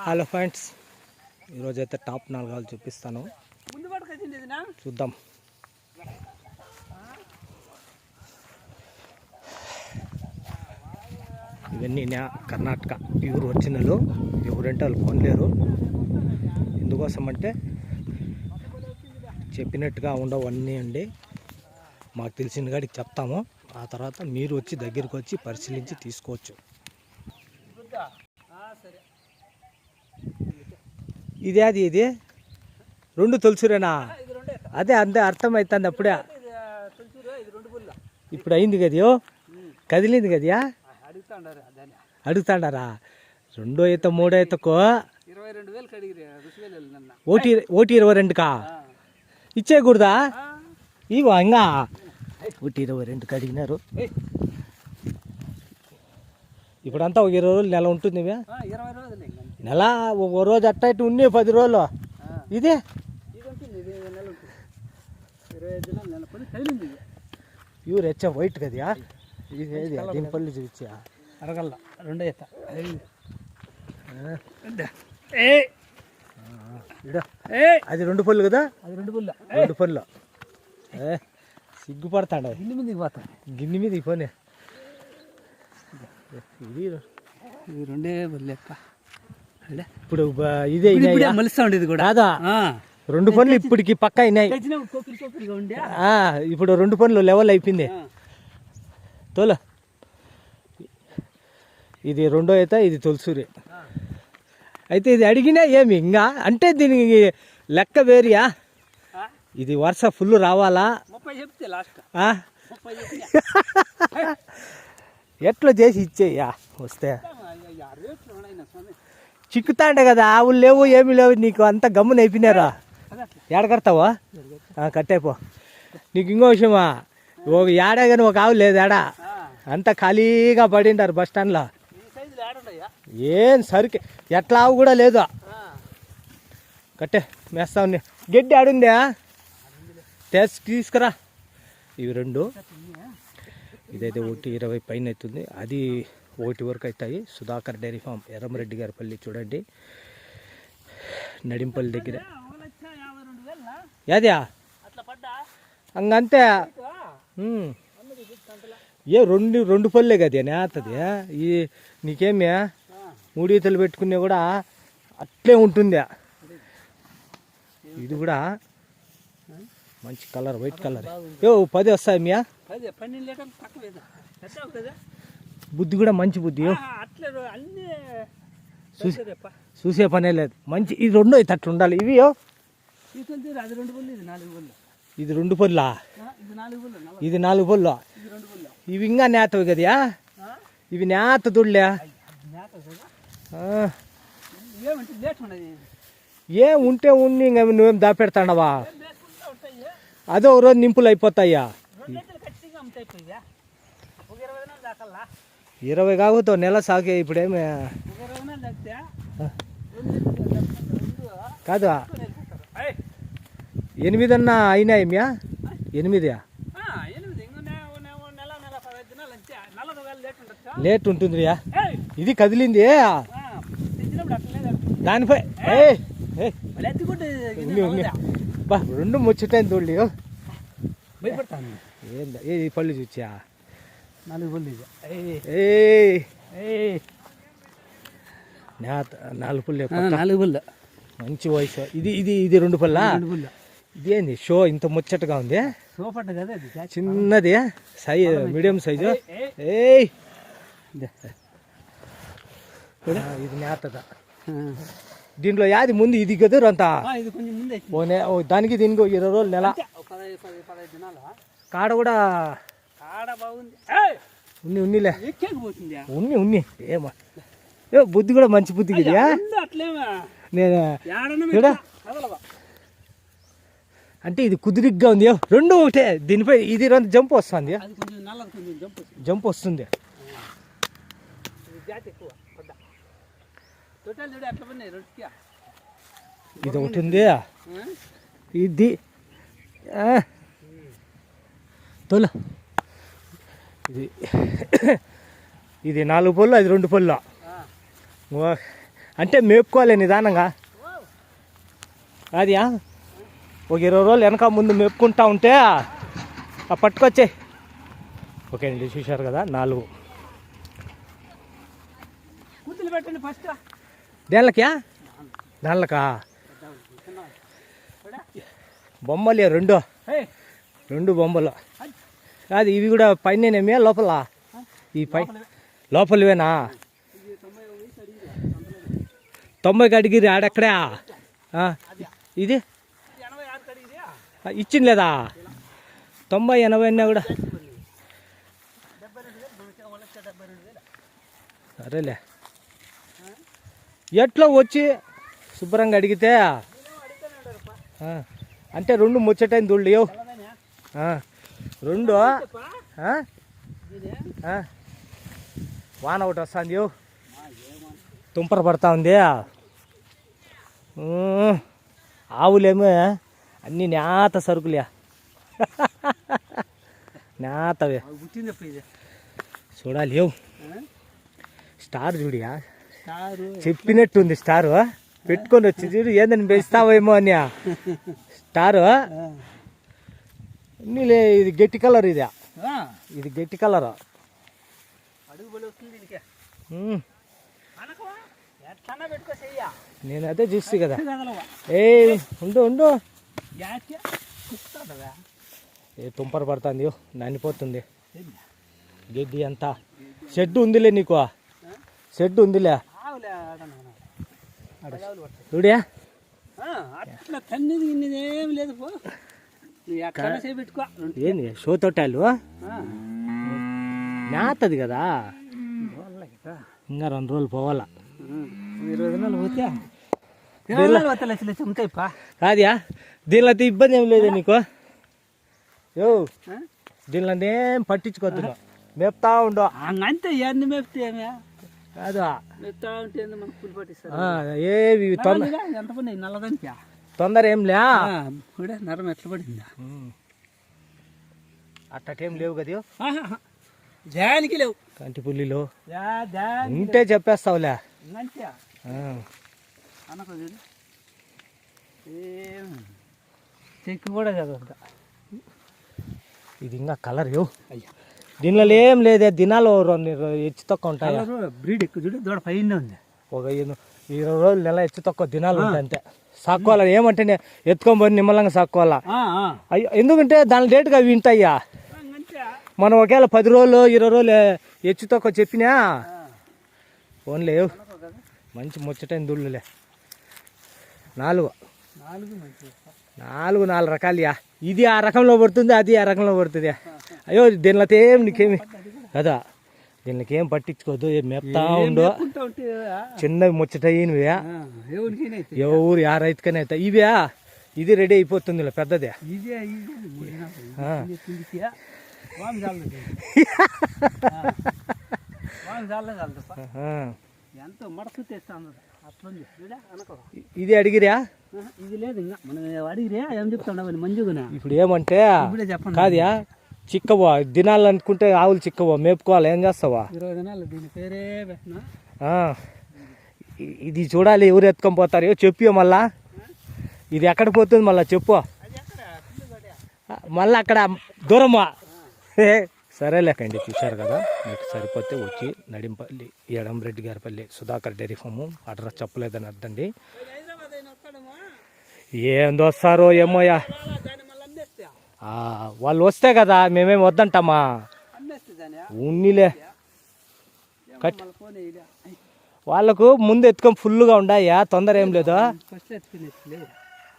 Hello friends, ఈరోజైతే top 4 చూపిస్తాను, చూద్దాం. ఇవన్నీ కర్ణాటక ప్యూర్ ఒరిజినల్. ఎవరంటే వాళ్ళు కొనలేరు. ఎందుకోసం అంటే చెప్పినట్టుగా ఉండవన్నీ అండి. మాకు తెలిసిన కాడికి చెప్తాము. ఆ తర్వాత మీరు వచ్చి దగ్గరికి వచ్చి పరిశీలించి తీసుకోవచ్చు. ఇది 2 తులసిరేనా? అదే అంతే అర్థమవుతుంది. అప్పుడే ఇప్పుడు అయింది కదయో, కదిలింది కదయా. అడుగుతాడారా? 2 అయితే 3 అయితేకో 22కా ఇచ్చేయకూడదా? ఇవో ఇంకా 22కి అడిగినారు. ఇప్పుడంతా ఒక 20 రోజులు నెల ఉంటుంది. నెల ఒక రోజు అట్ట ఇటు ఉన్ని 10 రోజులు. ఇది ఇవి రెచ్చా వైట్ కదయా. ఇది దీని పళ్ళు చూపించా అరగల్ల 2 అవుతా. అది 2 పళ్ళు కదా. అది 2 పళ్ళు. సిగ్గుపడతాడు. గిన్నె మీదకి పోతా. గిన్నె మీదకి పోనీ. ఇది 2 పళ్ళు ఇప్పుడు ఇదే మలుస్తా ఉండేది కూడా కాదా. 2 పనులు ఇప్పటికి పక్క అయినాయి. ఇప్పుడు 2 పనులు లెవెల్ అయిపోయింది. తోల ఇది 2 అయితే ఇది తులసూరి. అయితే ఇది అడిగినా ఏమి ఇంకా అంటే దీనికి లెక్క వేరియా. ఇది వరుస ఫుల్ రావాలా? ఎట్లా చేసి ఇచ్చేయ్యా వస్తే. చిక్కుతాండే కదా, ఆవులు లేవు ఏమి లేవు. నీకు అంత గమ్మున అయిపోయినారా? ఏడ కడతావా? కట్టేపో. నీకు ఇంకో విషయమా, ఒక ఏడా కానీ ఒక ఆవు లేదు ఏడా. అంతా ఖాళీగా పడిండారు బస్ స్టాండ్లో. ఏం సరికి ఎట్లా ఆవు కూడా లేదు. కట్టే మేస్తా ఉన్నా. గడ్డి ఆడుందా? తీసుకురా. ఇవి 2. ఇదైతే 1:20 పైన అవుతుంది. అది 1 వరకు అవుతాయి. సుధాకర్ డైరీ ఫామ్, ఎర్రమరెడ్డి గారి పల్లి చూడండి, నడింపల్లి దగ్గర. యాదా అంతే. ఏ 2 పళ్ళే కదా నేతది. ఈ నీకేమి 3 ఈతలు పెట్టుకునే కూడా అట్లే ఉంటుంది. ఇది కూడా మంచి కలర్, వైట్ కలర్. 10 వస్తాయి మియా. బుద్ధి కూడా మంచి బుద్ధి. చూసే పనే లేదు. మంచి ఇది 2 అయితే అట్లా ఉండాలి. ఇవి ఇది 2 పళ్ళా. ఇది 4 పళ్ళు. ఇవి ఇంకా నేతవి కదయా. ఇవి నేత దుడ్లే. ఏం ఉంటే ఉన్ని ఇంకా నువ్వేం దాపెడతాడవా? అదే ఒక రోజు నింపులు అయిపోతాయా. 20 కాకపోతే నెల సాగే. ఇప్పుడేమి కాదు 8 అన్నా అయినాయి మ్యా. 8 లేట్ ఉంటుంది. ఇది కదిలింది దానిపై. బా 2 ముచ్చటైంది తోళ్ళు. ఏందా ఈ పళ్ళు చూచా? 4 పళ్ళు. 4 పళ్ళు. మంచి వయసు. ఇది 2 పళ్ళా. ఇదేంది షో ఇంత ముచ్చటగా ఉంది? చిన్నది సైజ్, మీడియం సైజు. ఇది నేతదా. దీంట్లో యాది ముందు ఇది కదా అంతా దానికి దీనికి 20 రోజులు నెల. కాడ కూడా ఉన్నిలే. ఉన్ని ఏమో బుద్ధి కూడా మంచి బుద్ధి కదా. నేను అంటే ఇది కుదిరిగ్గా ఉంది. 2 ఒకటే. దీనిపై ఇది 2 జంప్ వస్తుంది. జంప్ వస్తుంది. ఇది ఒకటి ఉంది. ఇది తోల ఇది 4 పళ్ళు, అది 2 పళ్ళు. అంటే మేపుకోవాలి నిదానంగా. అదియా ఒక 20 రోజులు వెనక ముందు మేపుకుంటా ఉంటే పట్టుకొచ్చే. ఓకే అండి, చూశారు కదా 4 కూతులు పెట్టండి ఫస్ట్. దేనిలకా దానిలకా బొమ్మలే 2 బొమ్మలు. అది ఇవి కూడా పైనేమే లోపల ఈ లోపలివేనా? 90 అడిగిరి ఆడెక్కడా ఇది ఇచ్చింది లేదా? 90, 80 అన్నా కూడా సరేలే. ఎట్లా వచ్చి శుభ్రంగా అడిగితే అంటే 2 ముచ్చటైన దుళ్ళు 2 వాన ఒకటి వస్తుంది, తుంపర పడతా ఉంది. ఆవులేమో అన్నీ నేత సరుకులే, నేతవే. చూడాలి స్టార్ చూడియా, చెప్పినట్టుంది స్టారు. పెట్టుకొని వచ్చి చూడు, ఏందని పెంచుతావేమో అని. స్టారు నీలే, ఇది గట్టి కలర్, ఇది గట్టి కలర్. నేను అదే చూస్తే కదా. ఉండు తుంపర పడుతుంది, నానిపోతుంది గడ్డి అంతా. షెడ్ ఉందిలే నీకు, షెడ్ ఉందిలే చూడియా. ఏంది షో తొట్టాలు నాతది కదా. ఇంకా 2 రోజులు పోవాలా, 20 దినాలు పోతే కాద్యా. దీనిలో అయితే ఇబ్బంది ఏం లేదు నీకు. దీనిలో ఏం పట్టించుకోవద్దు, మేపుతా ఉండవు అంతే. ఎన్ని మేపితే కాదు, మేపుతా ఉంటే మనకు పులి పట్టిస్తారు. ఏవి ఎంత పడి నల్లదానికి తొందర ఏం లే, నరం ఎట్లా పడిందా? అట్టేం లేవు కదా, జానికి లేవు. కంటి పుల్లిలో ఉంటే చెప్పేస్తావులే. చెక్కు కూడా చదువుతా. ఇది ఇంకా కలర్ దీనిలో ఏం లేదే. దినాలు హెచ్చు తక్కువ ఉంటాయి. బ్రీడ్ ఎక్కువ చూడు, దూడ పైన ఉంది. ఒక 20 రోజులు నెల హెచ్చు తక్కువ దినాలు ఉంటాయి అంతే. సాక్కోవాలా ఏమంటే ఎత్తుకొని పోయి నిమ్మలంగా సాక్కోవాలా. అయ్యో ఎందుకంటే దాని రేటుగా అవి ఉంటాయ్యా. మనం ఒకవేళ 10 రోజులు 20 రోజులు హెచ్చు తక్కువ చెప్పినా ఓన్లీ మంచి ముచ్చటైన దుళ్ళులే. 4 రకాలయా. ఇది ఆ రకంలో పడుతుంది, అది ఆ రకంలో పడుతుంది. అయ్యో దీనిలో ఏం నీకేమి కదా, దీనికి ఏం పట్టించుకోవద్దు, మేపుతా ఉండు. చిన్నవి ముచ్చటైనవి ఎవరు ఆ రైతుకనే అవుతాయి. ఇవే ఇది రెడీ అయిపోతుంది పెద్దదే. ఇది అడిగిరా? ఇది లేదు ఇంకా మనం అడిగిరా ఏం చెప్తాం మంచిగా. ఇప్పుడు ఏమంటే కాదయా, చిక్కవా దినాలు అనుకుంటే ఆవులు చిక్కవా, మేపుకోవాలి. ఏం చేస్తావా? 20 దినాలు దీని పేరే పెట్టినా. ఇది చూడాలి, ఎవరు ఎత్తుకొని పోతారు చెప్పు. మళ్ళా ఇది ఎక్కడ పోతుంది మళ్ళా చెప్పు. మళ్ళీ అక్కడ దూరమా? సరేలేకండి, చూశారు కదా. మీకు సరిపోతే వచ్చి Nadimpalli Edamreddy Garipalli Sudhakar dairy farm address చెప్పలేదని అర్థండి. ఏందో వస్తారో ఏమోయా, వాళ్ళు వస్తే కదా మేమేమి వద్దంటామా. ఉన్నిలే వాళ్ళకు ముందు ఎత్తుకొని ఫుల్గా ఉండాయా, తొందర ఏం లేదు.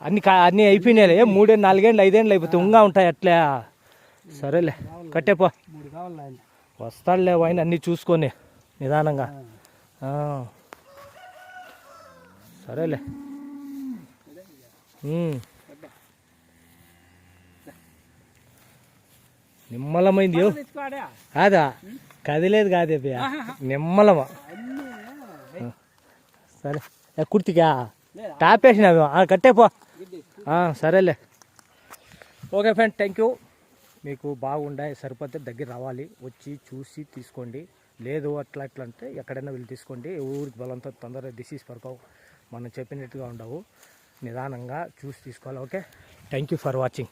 అన్నీ అయిపోయినాయి. 3 ఏళ్ళు 4 ఏళ్ళు 5 ఏళ్ళు అయిపోతే ఉంగా ఉంటాయి అట్లే. సరేలే కట్టేపో, వస్తాడులే వైన్ అన్నీ చూసుకొని నిదానంగా. సరేలే నిమ్మలమైంది కాదా, కదిలేదు కాదే నిమ్మలమా. సరే కుర్తికా టాప్ వేసినావు కట్టేపో. సరేలే ఓకే ఫ్రెండ్, థ్యాంక్ యూ. మీకు బాగుండాయి సరిపోతే దగ్గర రావాలి, వచ్చి చూసి తీసుకోండి. లేదు అట్లా ఇట్లా అంటే ఎక్కడైనా వెళ్ళి తీసుకోండి. ఊరికి బలంతో తొందరగా డిసీజ్ పరకవు. మనం చెప్పినట్టుగా ఉండవు. నిదానంగా చూసి తీసుకోవాలి. Okay, thank you for watching.